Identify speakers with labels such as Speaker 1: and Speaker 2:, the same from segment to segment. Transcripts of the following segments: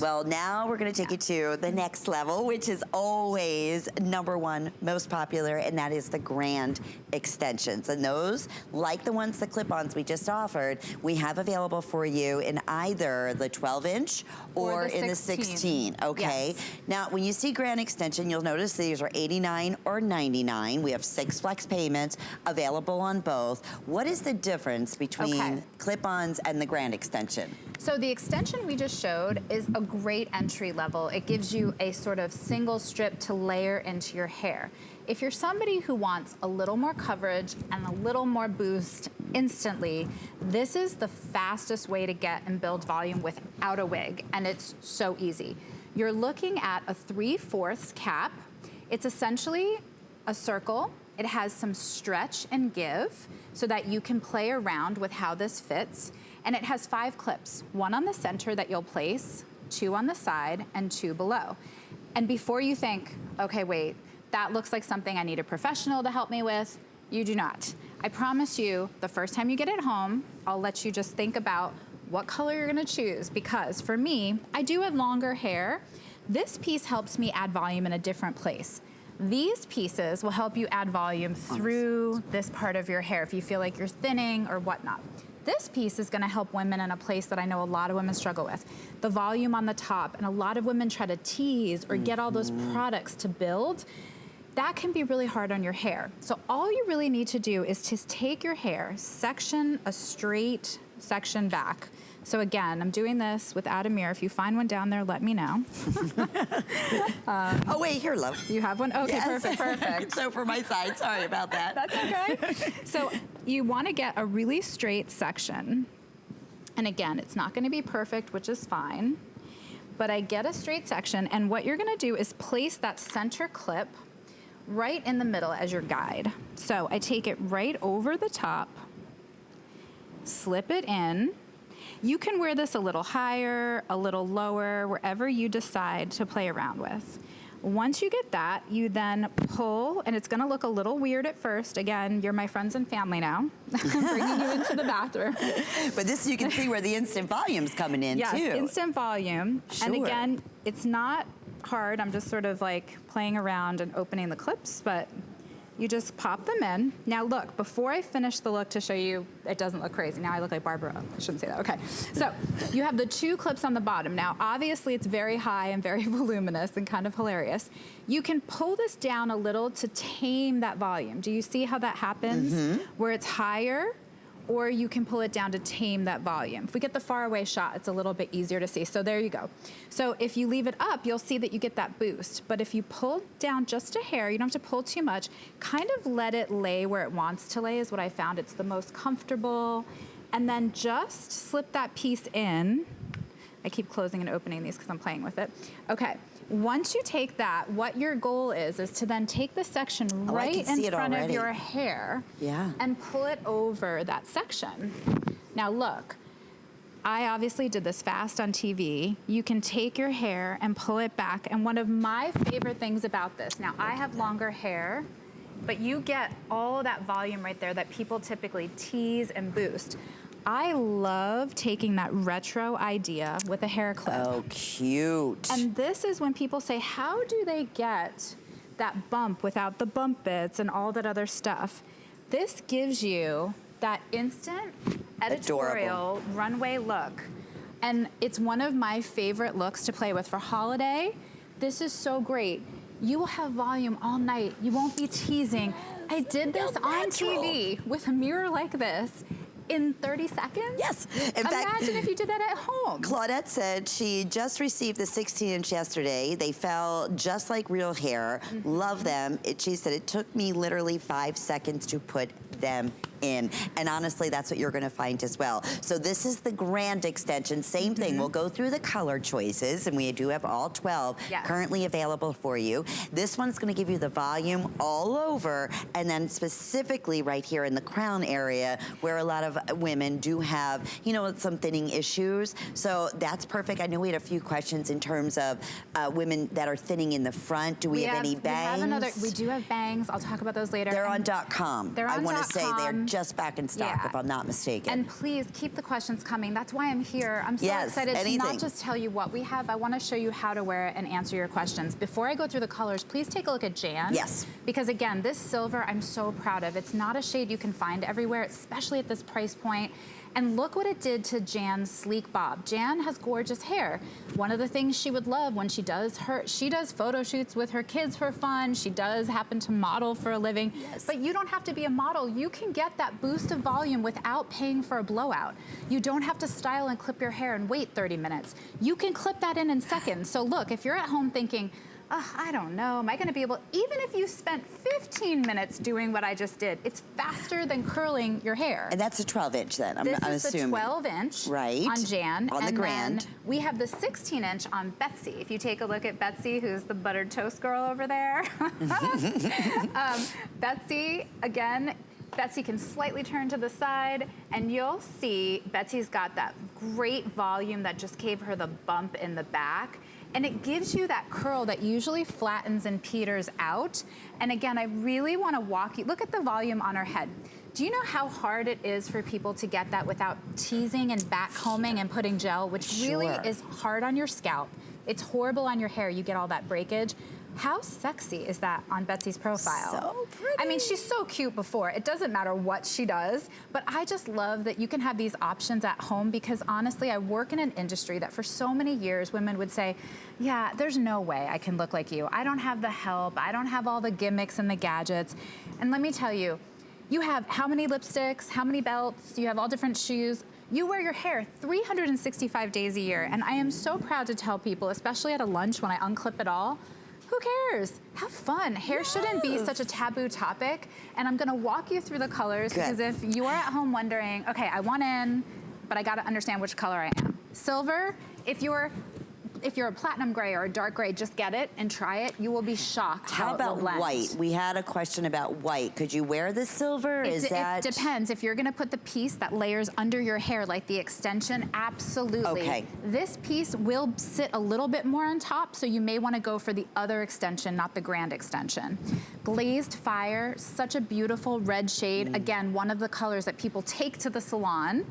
Speaker 1: Well, now we're going to take you to the next level, which is always #1 most popular, and that is the Grande Extensions. And those, like the ones, the clip-ons we just offered, we have available for you in either the 12-inch or in the 16, okay?
Speaker 2: Yes.
Speaker 1: Now, when you see Grande Extension, you'll notice these are $89 or $99. We have 6 flex payments available on both. What is the difference between clip-ons and the Grande Extension?
Speaker 2: So the extension we just showed is a great entry level. It gives you a sort of single strip to layer into your hair. If you're somebody who wants a little more coverage and a little more boost instantly, this is the fastest way to get and build volume without a wig, and it's so easy. You're looking at a 3/4 cap. It's essentially a circle. It has some stretch and give so that you can play around with how this fits. And it has 5 clips, 1 on the center that you'll place, 2 on the side, and 2 below. And before you think, okay, wait, that looks like something I need a professional to help me with, you do not. I promise you, the first time you get it home, I'll let you just think about what color you're gonna choose, because for me, I do have longer hair. This piece helps me add volume in a different place. These pieces will help you add volume through this part of your hair if you feel like you're thinning or whatnot. This piece is gonna help women in a place that I know a lot of women struggle with. The volume on the top, and a lot of women try to tease or get all those products to build. That can be really hard on your hair. So all you really need to do is to take your hair, section a straight section back. So again, I'm doing this without a mirror. If you find one down there, let me know.
Speaker 1: Oh wait, here, love.
Speaker 2: You have one? Okay,
Speaker 1: Yes.
Speaker 2: perfect.
Speaker 1: So for my side, sorry about that.
Speaker 2: That's okay. So you wanna get a really straight section. And again, it's not gonna be perfect, which is fine. But I get a straight section, and what you're gonna do is place that center clip right in the middle as your guide. So I take it right over the top, slip it in. You can wear this a little higher, a little lower, wherever you decide to play around with. Once you get that, you then pull, and it's gonna look a little weird at first. Again, you're my friends and family now. I'm bringing you into the bathroom.
Speaker 1: But this, you can see where the instant volume's coming in,
Speaker 2: yes,
Speaker 1: too.
Speaker 2: Yes, instant volume.
Speaker 1: Sure.
Speaker 2: And again, it's not hard. I'm just sort of like playing around and opening the clips, but you just pop them in. Now look, before I finish the look to show you, it doesn't look crazy. Now I look like Barbara. I shouldn't say that, okay. So you have the 2 clips on the bottom. Now obviously it's very high and very voluminous and kind of hilarious. You can pull this down a little to tame that volume. Do you see how that happens? Where it's higher, or you can pull it down to tame that volume. If we get the far away shot, it's a little bit easier to see. So there you go. So if you leave it up, you'll see that you get that boost. But if you pull down just a hair, you don't have to pull too much, kind of let it lay where it wants to lay is what I found. It's the most comfortable. And then just slip that piece in. I keep closing and opening these because I'm playing with it. Okay. Once you take that, what your goal is to then take the section right in front of your hair and pull it over that section. Now look, I obviously did this fast on TV. You can take your hair and pull it back, and one of my favorite things about this, now I have longer hair, but you get all that volume right there that people typically tease and boost. I love taking that retro idea with a hair clip.
Speaker 1: Oh, cute.
Speaker 2: And this is when people say, how do they get that bump without the bump bits and all that other stuff? This gives you that instant editorial runway look. And it's one of my favorite looks to play with for holiday. This is so great. You will have volume all night. You won't be teasing. I did this on TV with a mirror like this in 30 seconds?
Speaker 1: Yes. In
Speaker 2: Imagine
Speaker 1: fact,
Speaker 2: if you did that at home.
Speaker 1: Claudette said she just received the 16-inch yesterday. They fell just like real hair. Love them. She said it took me literally 5 seconds to put them in. And honestly, that's what you're gonna find as well. So this is the Grande Extension, same thing. We'll go through the color choices, and we do have all 12 currently available for you. This one's gonna give you the volume all over, and then specifically right here in the crown area, where a lot of women do have, you know, some thinning issues. So that's perfect. I know we had a few questions in terms of women that are thinning in the front. Do we have any bangs?
Speaker 2: We do have bangs. I'll talk about those later.
Speaker 1: They're on .com.
Speaker 2: They're on
Speaker 1: I want to say they're just back in stock, if I'm not mistaken.
Speaker 2: And please keep the questions coming. That's why I'm here. I'm so excited to not just tell you what we have. I want to show you how to wear it and answer your questions. Before I go through the colors, please take a look at Jan.
Speaker 1: Yes.
Speaker 2: Because again, this silver I'm so proud of. It's not a shade you can find everywhere, especially at this price point. And look what it did to Jan's sleek bob. Jan has gorgeous hair. One of the things she would love when she does photo shoots with her kids for fun. She does happen to model for a living. Yes. But you don't have to be a model. You can get that boost of volume without paying for a blowout. You don't have to style and clip your hair and wait 30 minutes. You can clip that in seconds. So look, if you're at home thinking, I don't know, am I gonna be able, even if you spent 15 minutes doing what I just did, it's faster than curling your hair.
Speaker 1: And that's a 12-inch then, I'm
Speaker 2: assuming.
Speaker 1: This is the
Speaker 2: 12-inch on Jan.
Speaker 1: On the Grande.
Speaker 2: Then we have the 16-inch on Betsy. If you take a look at Betsy, who's the buttered toast girl over there. Betsy, again, Betsy can slightly turn to the side, and you'll see Betsy's got that great volume that just gave her the bump in the back. And it gives you that curl that usually flattens and peters out. And again, I really want to walk you, look at the volume on her head. Do you know how hard it is for people to get that without teasing and back combing and putting gel, which really is hard on your scalp. It's horrible on your hair. You get all that breakage. How sexy is that on Betsy's profile?
Speaker 1: So pretty.
Speaker 2: I mean, she's so cute before. It doesn't matter what she does, but I just love that you can have these options at home because honestly, I work in an industry that for so many years, women would say, yeah, there's no way I can look like you. I don't have the help. I don't have all the gimmicks and the gadgets. And let me tell you, you have how many lipsticks, how many belts, you have all different shoes. You wear your hair 365 days a year. And I am so proud to tell people, especially at a lunch when I unclip it all, who cares? Have fun. Hair shouldn't be such a taboo topic. And I'm gonna walk you through the colors because if you are at home wondering, okay, I want in, but I gotta understand which color I am. Silver, if you're a platinum gray or a dark gray, just get it and try it. You will be shocked how it will blend.
Speaker 1: White? We had a question about white. Could you wear the silver? It
Speaker 2: depends. If you're gonna put the piece that layers under your hair, like the extension, absolutely.
Speaker 1: Okay.
Speaker 2: This piece will sit a little bit more on top, so you may wanna go for the other extension, not the Grande extension. Glazed Fire, such a beautiful red shade. Again, one of the colors that people take to the salon.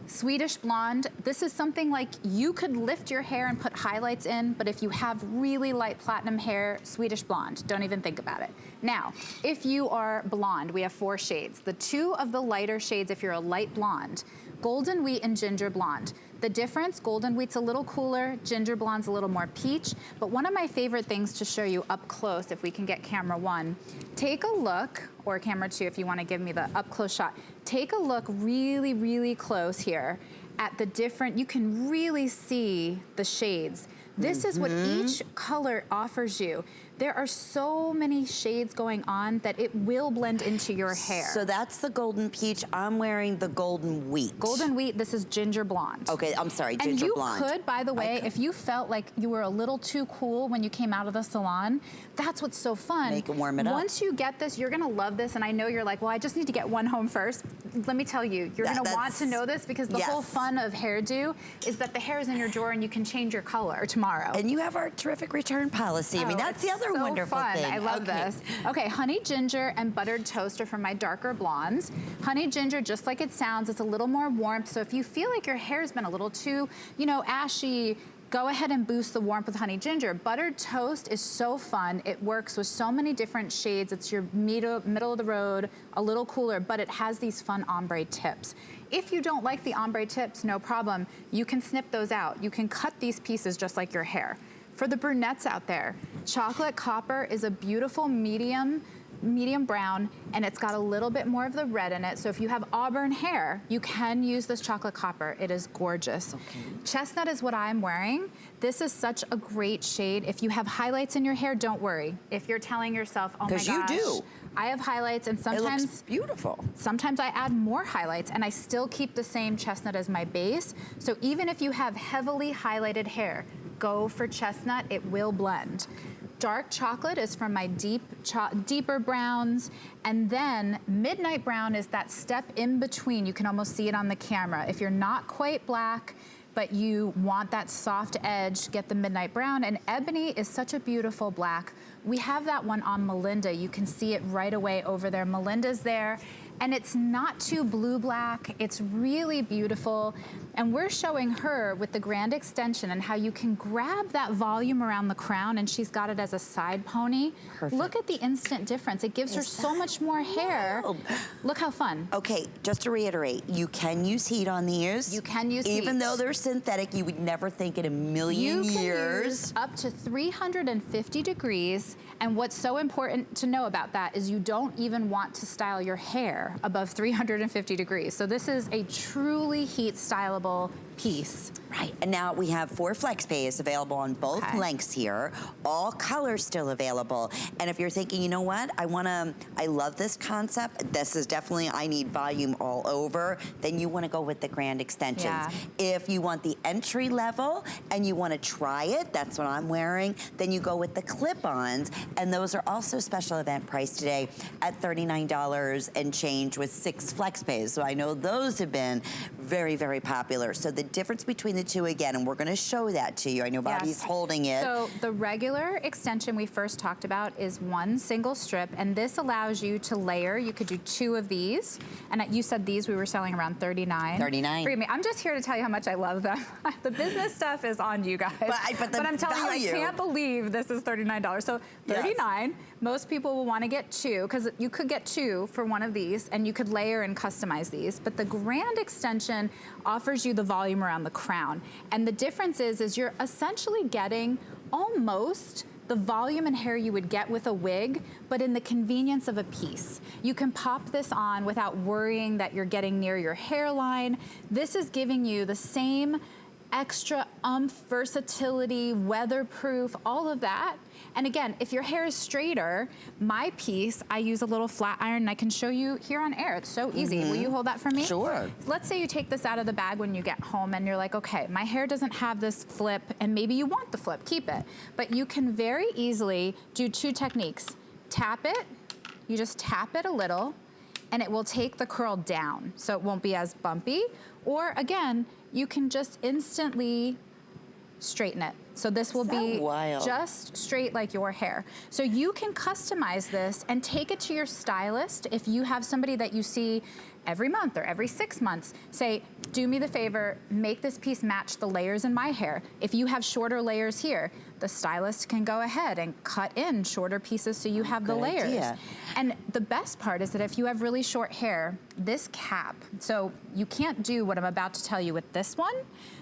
Speaker 2: Swedish Blonde, this is something like you could lift your hair and put highlights in, but if you have really light platinum hair, Swedish Blonde, don't even think about it. Now, if you are blonde, we have 4 shades. The 2 of the lighter shades, if you're a light blonde, Golden Wheat and Ginger Blonde. The difference, Golden Wheat's a little cooler, Ginger Blonde's a little more peach, but one of my favorite things to show you up close, if we can get camera 1, take a look, or camera 2 if you wanna give me the up close shot, take a look really, really close here at the different, you can really see the shades. This is what each color offers you. There are so many shades going on that it will blend into your hair.
Speaker 1: So that's the golden peach. I'm wearing the golden wheat.
Speaker 2: Golden wheat, this is ginger blonde.
Speaker 1: Okay, I'm sorry, ginger blonde.
Speaker 2: And you could, by the way, if you felt like you were a little too cool when you came out of the salon, that's what's so fun.
Speaker 1: Make it warm it up.
Speaker 2: Once you get this, you're gonna love this, and I know you're like, well, I just need to get one home first. Let me tell you, you're gonna want to know this because the whole fun of hairdo is that the hair is in your drawer and you can change your color tomorrow.
Speaker 1: And you have our terrific return policy. I mean, that's the other wonderful thing.
Speaker 2: I love this. Okay, Honey Ginger and Buttered Toast are for my darker blondes. Honey Ginger, just like it sounds, it's a little more warmth. So if you feel like your hair's been a little too, you know, ashy, go ahead and boost the warmth with Honey Ginger. Buttered Toast is so fun. It works with so many different shades. It's your middle of the road, a little cooler, but it has these fun ombre tips. If you don't like the ombre tips, no problem. You can snip those out. You can cut these pieces just like your hair. For the brunettes out there, Chocolate Copper is a beautiful medium brown, and it's got a little bit more of the red in it. So if you have auburn hair, you can use this Chocolate Copper. It is gorgeous. Okay. Chestnut is what I'm wearing. This is such a great shade. If you have highlights in your hair, don't worry. If you're telling yourself, oh my gosh,
Speaker 1: you do.
Speaker 2: I have highlights, and sometimes
Speaker 1: it looks beautiful.
Speaker 2: Sometimes I add more highlights, and I still keep the same chestnut as my base. So even if you have heavily highlighted hair, go for chestnut, it will blend. Dark chocolate is from my deeper browns, and then midnight brown is that step in between. You can almost see it on the camera. If you're not quite black, but you want that soft edge, get the midnight brown. And Ebony is such a beautiful black. We have that one on Melinda. You can see it right away over there. Melinda's there. And it's not too blue-black. It's really beautiful. And we're showing her with the Grande Extension and how you can grab that volume around the crown, and she's got it as a side pony.
Speaker 1: Perfect.
Speaker 2: Look at the instant difference. It gives her so much more hair. Look how fun.
Speaker 1: Okay, just to reiterate, you can use heat on these.
Speaker 2: You can use heat.
Speaker 1: Even though they're synthetic, you would never think in a million years.
Speaker 2: You can use up to 350 degrees, and what's so important to know about that is you don't even want to style your hair above 350 degrees. So this is a truly heat stylable piece.
Speaker 1: Right, and now we have 4 flex pays available on both lengths here. All colors still available. And if you're thinking, you know what, I love this concept. This is definitely, I need volume all over. Then you want to go with the Grande Extensions.
Speaker 2: Yeah.
Speaker 1: If you want the entry level and you want to try it, that's what I'm wearing, then you go with the clip-ons. And those are also special event price today at $39 and change with 6 flex pays. So I know those have been very, very popular. So the difference between the two again, and we're going to show that to you. I know Bobby's holding it.
Speaker 2: So the regular extension we first talked about is 1 single strip, and this allows you to layer. You could do 2 of these, and you said these we were selling around $39.
Speaker 1: $39.
Speaker 2: Forgive me, I'm just here to tell you how much I love them. The business stuff is on you guys. But I'm telling you, I can't believe this is $39. So $39. Yes. Most people will want to get 2, because you could get 2 for one of these, and you could layer and customize these. But the Grande Extension offers you the volume around the crown. And the difference is you're essentially getting almost the volume and hair you would get with a wig, but in the convenience of a piece. You can pop this on without worrying that you're getting near your hairline. This is giving you the same extra versatility, weatherproof, all of that. And again, if your hair is straighter, my piece, I use a little flat iron, and I can show you here on air. It's so easy. Will you hold that for me?
Speaker 1: Sure.
Speaker 2: Let's say you take this out of the bag when you get home and you're like, okay, my hair doesn't have this flip, and maybe you want the flip, keep it. But you can very easily do 2 techniques. Tap it, you just tap it a little, and it will take the curl down, so it won't be as bumpy. Or again, you can just instantly straighten it. So this will be just straight like your hair. So you can customize this and take it to your stylist. If you have somebody that you see every month or every 6 months, say, do me the favor, make this piece match the layers in my hair. If you have shorter layers here, the stylist can go ahead and cut in shorter pieces so you have the layers. Idea. And the best part is that if you have really short hair, this cap, so you can't do what I'm about to tell you with this one,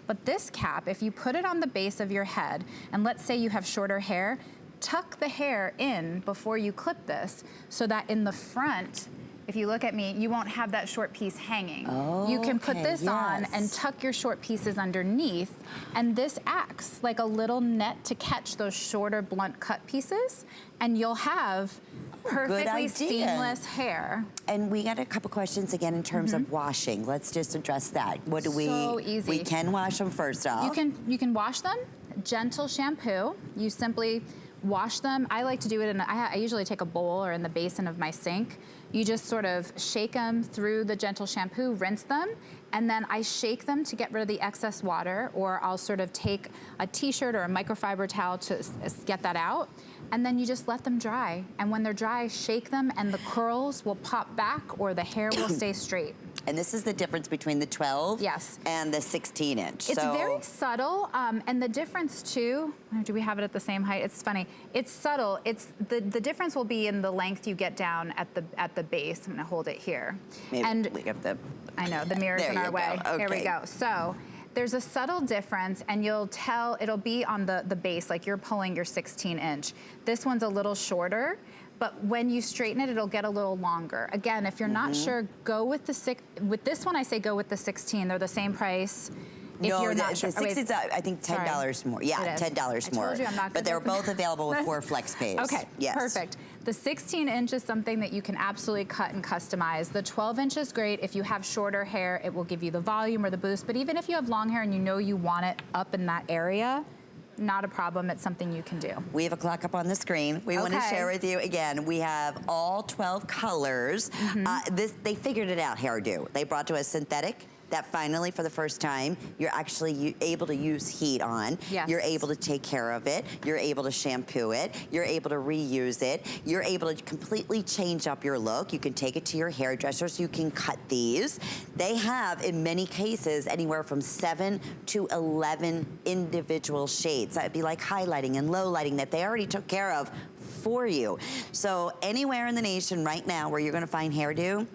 Speaker 2: but this cap, if you put it on the base of your head, and let's say you have shorter hair, tuck the hair in before you clip this so that in the front, if you look at me, you won't have that short piece hanging.
Speaker 1: Oh,
Speaker 2: you can put this on and tuck your short pieces underneath, and this acts like a little net to catch those shorter blunt cut pieces, and you'll have perfectly seamless hair.
Speaker 1: And we got a couple questions again in terms of washing. Let's just address that. What do we?
Speaker 2: So easy.
Speaker 1: We can wash them first off.
Speaker 2: You can wash them. Gentle shampoo. You simply wash them. I like to do it in, I usually take a bowl or in the basin of my sink. You just sort of shake them through the gentle shampoo, rinse them, and then I shake them to get rid of the excess water, or I'll sort of take a t-shirt or a microfiber towel to get that out. And then you just let them dry. And when they're dry, shake them and the curls will pop back or the hair will stay straight.
Speaker 1: And this is the difference between the 12 and the 16 inch.
Speaker 2: It's very subtle, and the difference too, do we have it at the same height? It's funny, it's subtle. It's the difference will be in the length you get down at the base. I'm gonna hold it here.
Speaker 1: Maybe
Speaker 2: and
Speaker 1: we have the,
Speaker 2: I know, the mirror's in our way.
Speaker 1: Okay.
Speaker 2: Here we go. So there's a subtle difference, and you'll tell, it'll be on the base, like you're pulling your 16 inch. This one's a little shorter, but when you straighten it, it'll get a little longer. Again, if you're not sure, go with with this one, I say go with the 16. They're the same price. If
Speaker 1: no,
Speaker 2: you're
Speaker 1: the
Speaker 2: not sure.
Speaker 1: 16's, I think $10 more. Yeah, $10 more.
Speaker 2: I told you I'm not
Speaker 1: but they're both available with 4 flex pays.
Speaker 2: Okay, perfect. The 16 inch is something that you can absolutely cut and customize. The 12 inch is great. If you have shorter hair, it will give you the volume or the boost. But even if you have long hair and you know you want it up in that area, not a problem. It's something you can do.
Speaker 1: We have a clock up on the screen. We want to share with you again. We have all 12 colors. They figured it out. Hairdo. They brought to us synthetic, that finally, for the first time, you're actually able to use heat on.
Speaker 2: Yes.
Speaker 1: You're able to take care of it. You're able to shampoo it. You're able to reuse it. You're able to completely change up your look. You can take it to your hairdressers. You can cut these. They have, in many cases, anywhere from 7 to 11 individual shades. That'd be like highlighting and low lighting that they already took care of for you. So anywhere in the nation right now where you're gonna find hairdo,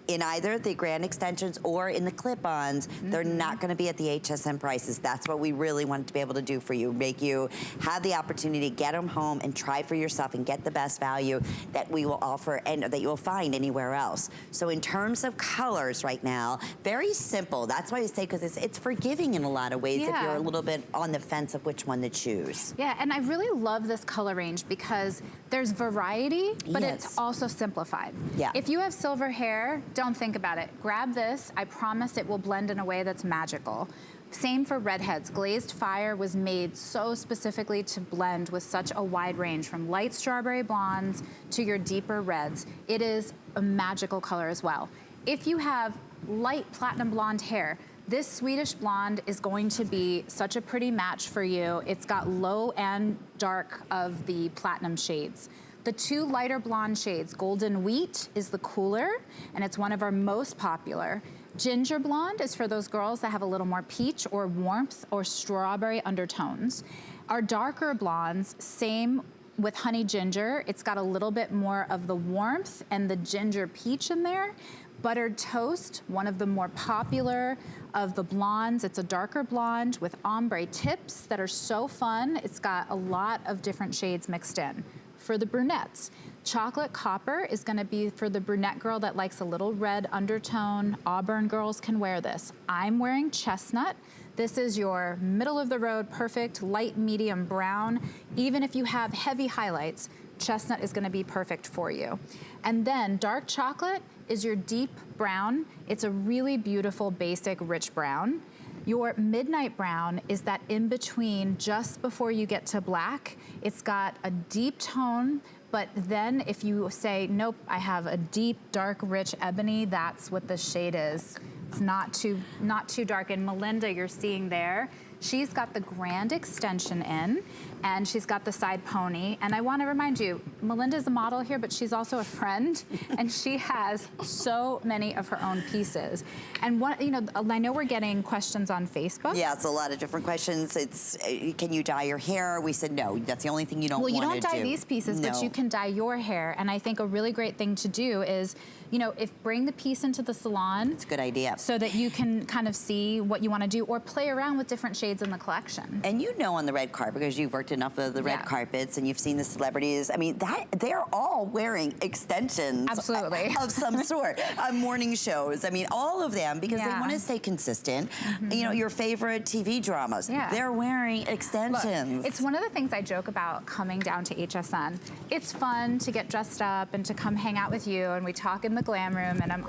Speaker 1: in either the Grande Extensions or in the clip-ons, they're not gonna be at the HSN prices. That's what we really wanted to be able to do for you, make you have the opportunity to get them home and try for yourself and get the best value that we will offer and that you will find anywhere else. So in terms of colors right now, very simple. That's why I say, because it's forgiving in a lot of ways if you're a little bit on the fence of which one to choose.
Speaker 2: Yeah, and I really love this color range because there's variety, but it's also simplified.
Speaker 1: Yeah.
Speaker 2: If you have silver hair, don't think about it. Grab this. I promise it will blend in a way that's magical. Same for redheads. Glazed Fire was made so specifically to blend with such a wide range, from light strawberry blondes to your deeper reds. It is a magical color as well. If you have light platinum blonde hair, this Swedish Blonde is going to be such a pretty match for you. It's got low and dark of the platinum shades. The two lighter blonde shades, Golden Wheat is the cooler, and it's one of our most popular. Ginger Blonde is for those girls that have a little more peach or warmth or strawberry undertones. Our darker blondes, same with Honey Ginger. It's got a little bit more of the warmth and the ginger peach in there. Buttered Toast, one of the more popular of the blondes. It's a darker blonde with ombre tips that are so fun. It's got a lot of different shades mixed in. For the brunettes, Chocolate Copper is gonna be for the brunette girl that likes a little red undertone. Auburn girls can wear this. I'm wearing Chestnut. This is your middle of the road, perfect light medium brown. Even if you have heavy highlights, Chestnut is gonna be perfect for you. And then Dark Chocolate is your deep brown. It's a really beautiful, basic, rich brown. Your Midnight Brown is that in between just before you get to black. It's got a deep tone, but then if you say, nope, I have a deep, dark, rich ebony, that's what the shade is. It's not too dark. And Melinda, you're seeing there, she's got the Grande Extension in, and she's got the side pony. And I want to remind you, Melinda's a model here, but she's also a friend, and she has so many of her own pieces. And what, you know, I know we're getting questions on Facebook.
Speaker 1: Yeah, it's a lot of different questions. It's, can you dye your hair? We said no, that's the only thing you don't want to do.
Speaker 2: Well, you don't dye these pieces, but you can dye your hair. And I think a really great thing to do is, you know, bring the piece into the salon.
Speaker 1: It's a good idea.
Speaker 2: So that you can kind of see what you want to do or play around with different shades in the collection.
Speaker 1: And you know on the red carpet, because you've worked enough of the red carpets and you've seen the celebrities, I mean, they're all wearing extensions.
Speaker 2: Absolutely.
Speaker 1: Of some sort. Morning shows, I mean, all of them, because they want to stay consistent. You know, your favorite TV dramas, they're wearing extensions.
Speaker 2: Look, it's one of the things I joke about coming down to HSN. It's fun to get dressed up and to come hang out with you, and we talk in the glam room, and I'm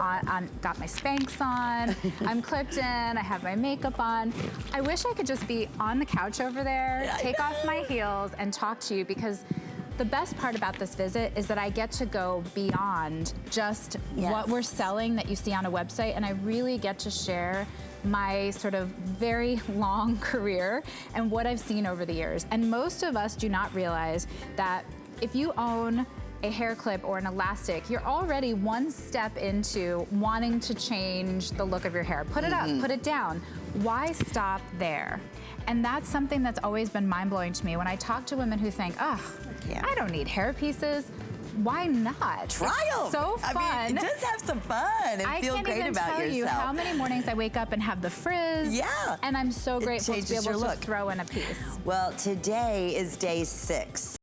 Speaker 2: got my Spanx on, I'm clipped in, I have my makeup on. I wish I could just be on the couch over there, take off my heels, and talk to you, because the best part about this visit is that I get to go beyond just what we're selling that you see on a website, and I really get to share my sort of very long career and what I've seen over the years. And most of us do not realize that if you own a hair clip or an elastic, you're already one step into wanting to change the look of your hair. Put it up, put it down. Why stop there? And that's something that's always been mind-blowing to me when I talk to women who think, oh, I don't need hair pieces. Why not?
Speaker 1: Try them.
Speaker 2: So fun.
Speaker 1: I mean, just have some fun and feel great about yourself. I can't even tell you how many mornings I wake up and have the frizz. Yeah.
Speaker 2: And I'm so grateful to be able to throw in a piece.
Speaker 1: Well, today is day 6.